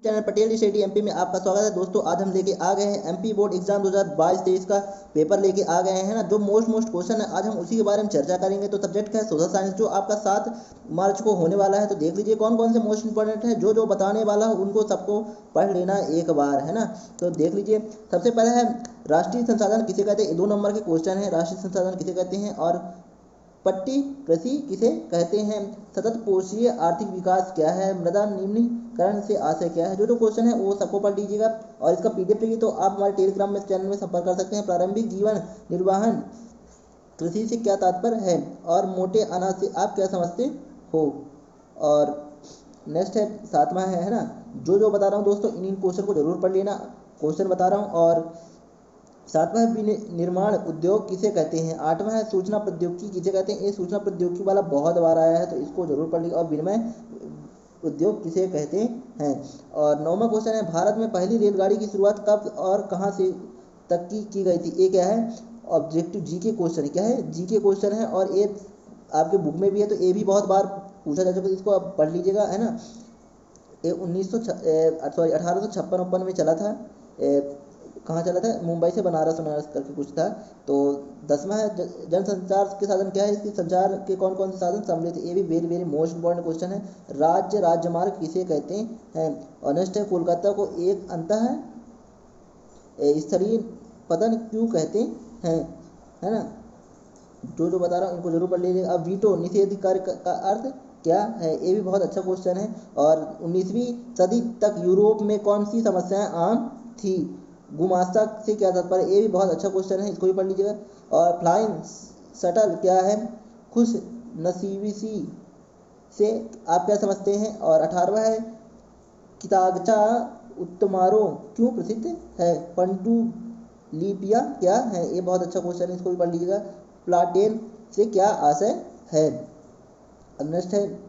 Channel Patel study MP में आपका स्वागत है दोस्तों। आज हम लेके आ गए हैं एमपी बोर्ड एग्जाम 2022-23 का पेपर लेके आ गए हैं ना। जो मोस्ट क्वेश्चन है आज हम उसी के बारे में चर्चा करेंगे। तो सब्जेक्ट है सोशल साइंस, जो आपका 7 मार्च को होने वाला है। तो देख लीजिए कौन कौन से मोस्ट इंपॉर्टेंट है, जो बताने वाला है उनको सबको पढ़ लेना एक बार, है ना। तो देख लीजिए, सबसे पहले है राष्ट्रीय संसाधन किसे कहते हैं। 2 नंबर के क्वेश्चन है, राष्ट्रीय संसाधन किसे कहते हैं और पट्टी कृषि किसे कहते हैं। सतत पोषीय आर्थिक विकास क्या है। मृदा निम्नीकरण से आशय क्या है। जो क्वेश्चन है वो सबको पढ़ लीजिएगा। और इसका पीडीएफ चाहिए तो आप हमारे टेलीग्राम में चैनल में संपर्क कर सकते हैं। प्रारंभिक जीवन निर्वाहन कृषि से क्या तात्पर्य है और मोटे अनाज से आप क्या समझते हो। और नेक्स्ट है 7वां है ना। जो बता रहा हूँ दोस्तों, इन क्वेश्चन को जरूर पढ़ लेना। क्वेश्चन बता रहा हूँ। और 7वां है निर्माण उद्योग किसे कहते हैं। 8वां है सूचना प्रौद्योगिकी किसे कहते हैं। ये सूचना प्रौद्योगिकी वाला बहुत बार आया है, तो इसको जरूर पढ़ लीजिए। और विनिमय उद्योग किसे कहते हैं। और 9वां क्वेश्चन है भारत में पहली रेलगाड़ी की शुरुआत कब और कहाँ से तक की गई थी। ये क्या है, ऑब्जेक्टिव जी के क्वेश्चन है। क्या है, जी के क्वेश्चन है। और ये आपके बुक में भी है, तो ये भी बहुत बार पूछा जा चुका है। इसको आप पढ़ लीजिएगा, है ना। ये 1856 में चला था। कहाँ चला था, मुंबई से बनारस करके कुछ था। तो 10वां है जनसंचार के साधन क्या है। इसके संचार के कौन कौन से साधन सम्मिलित है। ये भी very very most important question है। राजमार्ग किसे कहते हैं। और नेक्स्ट है कोलकाता को एक अंतः स्थलीय पतन क्यों कहते हैं, है ना। जो बता रहा हूँ इनको जरूर पढ़ लीजिए। अब वीटो निषेध कार्य का अर्थ क्या है। ये भी बहुत अच्छा क्वेश्चन है। और 19वीं सदी तक यूरोप में कौन सी समस्याएं आम थी। गुमास्ता से क्या तात्पर्य। ये भी बहुत अच्छा क्वेश्चन है, इसको भी पढ़ लीजिएगा। और फ्लाइंग शटल क्या है। खुश नसीबी से आप क्या समझते हैं। और 18वां है कितागचा उत्तमारो क्यों प्रसिद्ध है। पंडुलिपिया क्या है। ये बहुत अच्छा क्वेश्चन है, इसको भी पढ़ लीजिएगा। प्लाटेन से क्या आशय है। अब नेक्स्ट है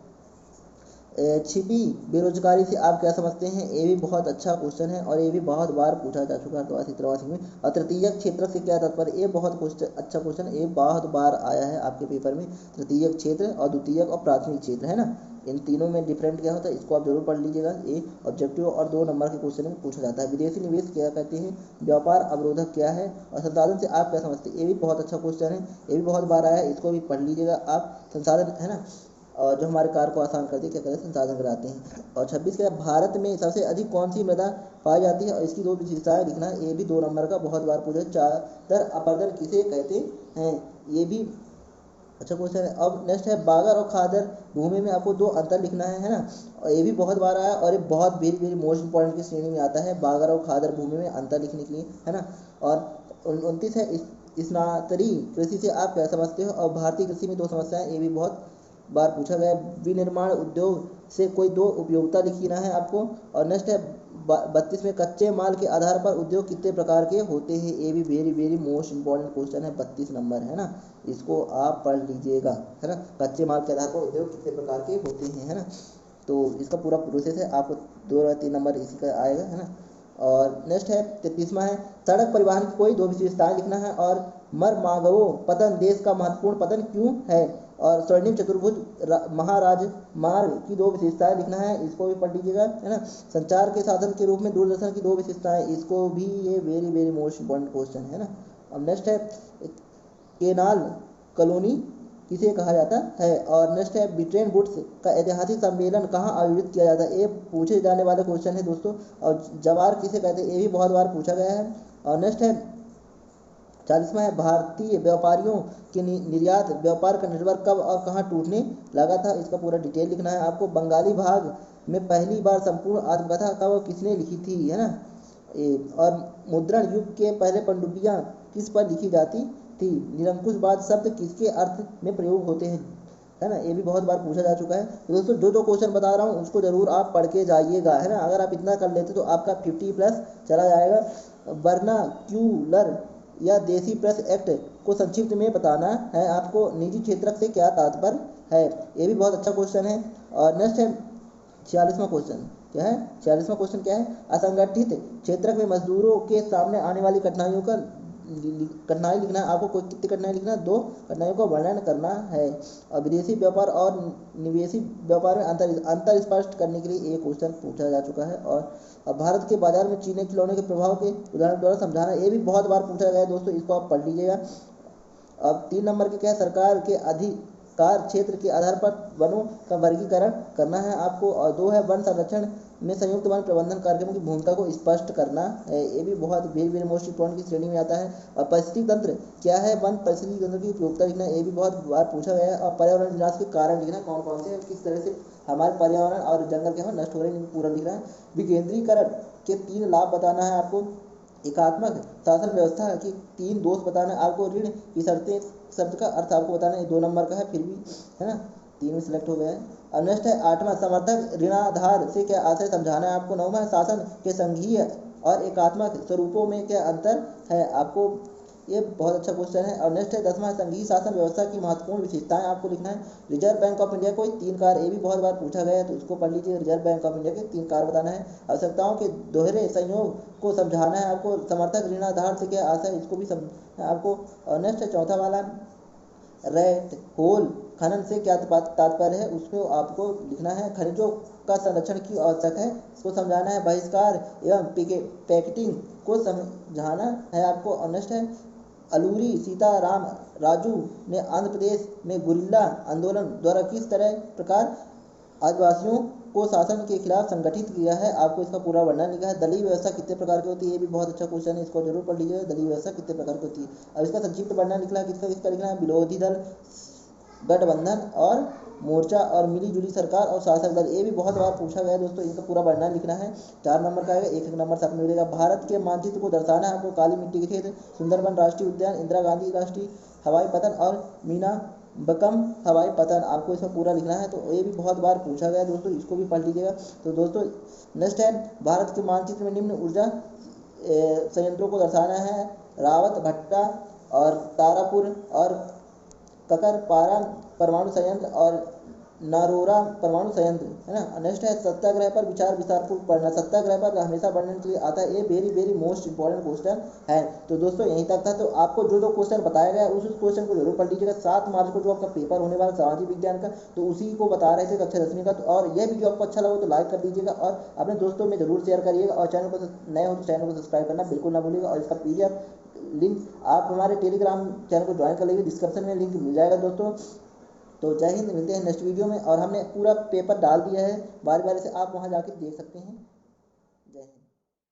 छिपी बेरोजगारी से आप क्या समझते हैं। ये भी बहुत अच्छा क्वेश्चन है और ये भी बहुत बार पूछा जा चुका है 83 में। और तृतीयक क्षेत्र से क्या तात्पर्य। ये बहुत अच्छा क्वेश्चन है, ये बहुत बार आया है आपके पेपर में। तृतीयक क्षेत्र और द्वितीयक और प्राथमिक क्षेत्र, है ना। इन तीनों में डिफरेंट क्या होता है, इसको आप जरूर पढ़ लीजिएगा। ये ऑब्जेक्टिव और 2 नंबर के क्वेश्चन में पूछा जाता है। विदेशी निवेश क्या कहते हैं। व्यापार अवरोधक क्या है। और संसाधन से आप क्या समझते हैं। ये भी बहुत अच्छा क्वेश्चन है, ये भी बहुत बार आया है, इसको भी पढ़ लीजिएगा आप। संसाधन, है ना, और जो हमारे कार्य को आसान करते हैं, क्या कहते हैं, संसाधन कराते हैं। और 26 का भारत में सबसे अधिक कौन सी मृदा पाई जाती है और इसकी 2 विशेषताएं लिखना है। ये भी 2 नंबर का बहुत बार पूछा। चादर अपर्दन किसे कहते हैं। ये भी अच्छा क्वेश्चन है। अब नेक्स्ट है बागर और खादर भूमि में आपको 2 अंतर लिखना है ना। और ये भी बहुत बार आया और ये बहुत वेरी वेरी मोस्ट इंपॉर्टेंट की श्रेणी में आता है, बागर और खादर भूमि में अंतर लिखने के लिए, है ना। और 29 है स्नातरी कृषि से आप क्या समझते हो। और भारतीय कृषि में 2 समस्याएं, ये भी बहुत बार पूछा गया है। विनिर्माण उद्योग से कोई 2 उपयोगिता लिखना है आपको। और नेक्स्ट है 32 में कच्चे माल के आधार पर उद्योग कितने प्रकार के होते हैं। ये भी very very most important question है, 32 नंबर, है ना। इसको आप पढ़ लीजिएगा, है ना। कच्चे माल के आधार पर उद्योग कितने प्रकार के होते हैं, है ना। तो इसका पूरा प्रोसेस है, आपको 2 या 3 नंबर इसी का आएगा, है ना। और नेक्स्ट है 33वां है सड़क परिवहन की कोई 2 विशेषताएं लिखना है। और मरमागवो पतन देश का महत्वपूर्ण पतन क्यों है। और स्वर्णिम चतुर्भुज महाराजमार्ग की 2 विशेषताएं लिखना है, इसको भी पढ़ लीजिएगा, है ना। संचार के साधन के रूप में दूरदर्शन की 2 विशेषताएं, इसको भी, ये very very most important question है ना। अब नेक्स्ट है केनाल कॉलोनी किसे कहा जाता है। और नेक्स्ट है ब्रिटेन वुड्स का ऐतिहासिक सम्मेलन कहाँ आयोजित किया जाता है। ये पूछे जाने वाले क्वेश्चन है दोस्तों। और जवार किसे कहते हैं, ये भी बहुत बार पूछा गया है। और नेक्स्ट है 40वां है भारतीय व्यापारियों के निर्यात व्यापार का निर्भर कब और कहाँ टूटने लगा था। इसका पूरा डिटेल लिखना है आपको। बंगाली भाग में पहली बार संपूर्ण आत्मकथा कब और किसने लिखी थी, है ना। और मुद्रण युग के पहले पनडुब्बियाँ किस पर लिखी जाती थी। निरंकुशवाद शब्द किसके अर्थ में प्रयोग होते हैं, है ना। ये भी बहुत बार पूछा जा चुका है। तो दोस्तों जो क्वेश्चन बता रहा हूँ उसको जरूर आप पढ़ के जाइएगा, है ना। अगर आप इतना कर लेते तो आपका 50+ चला जाएगा। वर्नाक्यूलर या देसी प्रेस एक्ट को संक्षिप्त में बताना है आपको। निजी क्षेत्र से क्या तात्पर्य है। ये भी बहुत अच्छा क्वेश्चन है। और नेक्स्ट है 46वां क्वेश्चन क्या है। 46वां क्वेश्चन क्या है, असंगठित क्षेत्र में मजदूरों के सामने आने वाली कठिनाइयों का कठिनाई लिखना है आपको। कोई कितनी कठिनाई लिखना है? 2 कठिनाइयों का वर्णन करना है। और विदेशी व्यापार और निवेशी व्यापार में अंतर स्पष्ट करने के लिए एक क्वेश्चन पूछा जा चुका है। और अब भारत के बाजार में चीनी खिलौने के प्रभाव के उदाहरण द्वारा समझाना, ये भी बहुत बार पूछा गया है दोस्तों, इसको आप पढ़ लीजिएगा। अब 3 नंबर के क्या है? सरकार के अधिकार क्षेत्र के आधार पर वनों का वर्गीकरण करना है आपको। और 2 है वन संरक्षण में संयुक्त वन प्रबंधन कार्यक्रमों की भूमिका को स्पष्ट करना है। ये भी बहुत वेरी वेरी मोस्ट इंपॉर्टेंट की श्रेणी में आता है। और पारिस्थितिक तंत्र क्या है? वन पारिस्थितिक तंत्र की उपयोगिता लिखना, ये भी बहुत बार पूछा गया है। और पर्यावरण विनाश के कारण लिखना, कौन कौन से, किस तरह से हमारे पर्यावरण और जंगल के नष्ट हो रहे हैं, पूरा लिखना है। विकेंद्रीकरण के 3 लाभ बताना है आपको। एकात्मक शासन व्यवस्था की 3 दोष बताना है आपको। ऋण की शर्तें, शब्द का अर्थ आपको बताना है। 2 नंबर का है, फिर भी है ना 3 में सिलेक्ट हो गया है। अब नेक्स्ट है 8वां, समर्थक ऋणाधार से क्या आशय समझाना है आपको। 9वां, शासन के संघीय और एकात्मक स्वरूपों में क्या अंतर है आपको, ये बहुत अच्छा क्वेश्चन है। और नेक्स्ट है 10वां, संघीय शासन व्यवस्था की महत्वपूर्ण विशेषताएं आपको लिखना है। रिजर्व बैंक ऑफ इंडिया कोई 3 कार्य, ये भी बहुत बार पूछा गया है, तो इसको पढ़ लीजिए। रिजर्व बैंक ऑफ इंडिया के 3 कार्य बताना है। आवश्यकताओं के दोहरे संयोग को समझाना है आपको। समर्थक ऋणाधार से क्या आशय, इसको भी आपको। और नेक्स्ट है 4था वाला, रेट होल खनन से क्या तात्पर्य है, उसको आपको लिखना है। खनिजों का संरक्षण की आवश्यक है, इसको समझाना है। बहिष्कार एवं पैकेटिंग को समझाना है आपको। और नेक्स्ट है अलूरी सीताराम राजू ने आंध्र प्रदेश में गुरिल्ला आंदोलन द्वारा किस प्रकार आदिवासियों को शासन के खिलाफ संगठित किया है, आपको इसका पूरा वर्णन लिखा है। दलीय व्यवस्था कितने प्रकार की होती है, ये भी बहुत अच्छा क्वेश्चन है, इसको जरूर पढ़ लीजिएगा। दलीय व्यवस्था कितने प्रकार की होती है। अब इसका संक्षिप्त वर्णन लिखना है, किसका लिखना है? विरोधी दल, गठबंधन और मोर्चा, और मिली जुली सरकार और शासक दल, ये भी बहुत बार पूछा गया है दोस्तों, इनका पूरा वर्णन लिखना है। 4 नंबर का आएगा, 1 नंबर से आपको मिलेगा। भारत के मानचित्र को दर्शाना है आपको। काली मिट्टी के खेत, सुंदरबन राष्ट्रीय उद्यान, इंदिरा गांधी राष्ट्रीय हवाई पतन और मीना बकम हवाई पतन, आपको इसका पूरा लिखना है। तो ये भी बहुत बार पूछा गया है दोस्तों, इसको भी पढ़ लीजिएगा। तो दोस्तों नेक्स्ट है भारत के मानचित्र में निम्न ऊर्जा संयंत्रों को दर्शाना है। रावत भट्टा और तारापुर और ककरपारा परमाणु संयंत्र और नारोरा परमाणु संयंत्र, है ना। नेक्स्ट है सत्याग्रह पर विचार विस्तारपूर्वक पढ़ना। सत्याग्रह पर हमेशा पढ़ने के लिए आता है, ये very very most important question है। तो दोस्तों यहीं तक था। तो आपको जो क्वेश्चन बताया गया उस क्वेश्चन को जरूर पढ़ लीजिएगा। 7 मार्च को जो आपका पेपर होने वाला सामाजिक विज्ञान का, तो उसी को बता रहे थे कक्षा 10वीं का। और यह वीडियो आपको अच्छा लगा तो लाइक कर दीजिएगा और अपने दोस्तों में जरूर शेयर करिएगा। और चैनल पर नए हो तो चैनल को सब्सक्राइब करना बिल्कुल ना भूलिएगा। और इसका PDF लिंक आप हमारे टेलीग्राम चैनल को ज्वाइन कर लीजिए, डिस्क्रिप्शन में लिंक मिल जाएगा दोस्तों। तो जय हिंद, मिलते हैं नेक्स्ट वीडियो में। और हमने पूरा पेपर डाल दिया है, बारी बारी से आप वहां जाकर देख सकते हैं।